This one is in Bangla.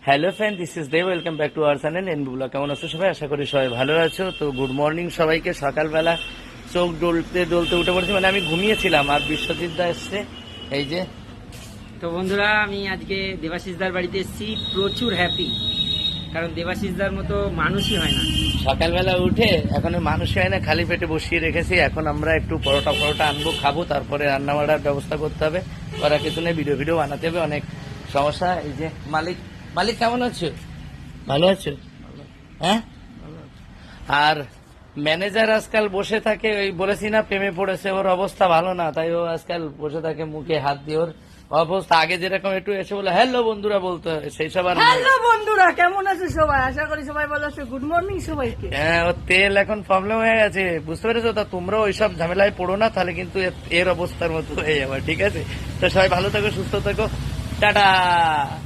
Hello friend, this is Dev. Welcome back to our channel NB blog. কেমন আছো সবাই? আশা করি সবাই ভালো আছো। তো গুড মর্নিং সবাইকে। সকালবেলা চোখ ডলতে ডলতে উঠে পড়েছি, মানে আমি ঘুমিয়েছিলাম আর বিশ্বজিৎ দা এসছে। এই যে তো বন্ধুরা, আমি আজকে দেবাশিসদার বাড়িতে এসেছি, প্রচুর হ্যাপি, কারণ দেবাশিসদার মতো মানুষই হয় না। সকালবেলা উঠে এখন মানুষ হয় না, খালি পেটে বসিয়ে রেখেছি। এখন আমরা একটু পরোটা আনবো, খাবো, তারপরে রান্না বাড়ার ব্যবস্থা করতে হবে। করা কিছু নেই, ভিডিও বানাতে হবে, অনেক সমস্যা। এই যে মালিক কেমন আছো? ভালো আছো? হ্যাঁ। আর ম্যানেজার আজকাল বসে থাকে, ওই বলেছি না প্রেমে পড়েছে, ওর অবস্থা ভালো না, তাই ও আজকাল বসে থাকে মুখে হাত দিয়ে। ওর অবস্থা আগে যেরকম একটু এসে বলে হ্যালো বন্ধুরা বলতে হয়, সেই সব আর নাই। হ্যালো বন্ধুরা, কেমন আছে সবাই? আশা করি সবাই ভালো আছে। গুড মর্নিং সবাইকে। হ্যাঁ, ওর তেল এখন প্রবলেম হয়ে গেছে, বুঝতে পেরেছো? তা তোমরাও ওইসব ঝামেলায় পড়ো না, তাহলে কিন্তু এর অবস্থার মতো হয়ে যাবে। ঠিক আছে, তো সবাই ভালো থাকো, সুস্থ থাকো, টাটা।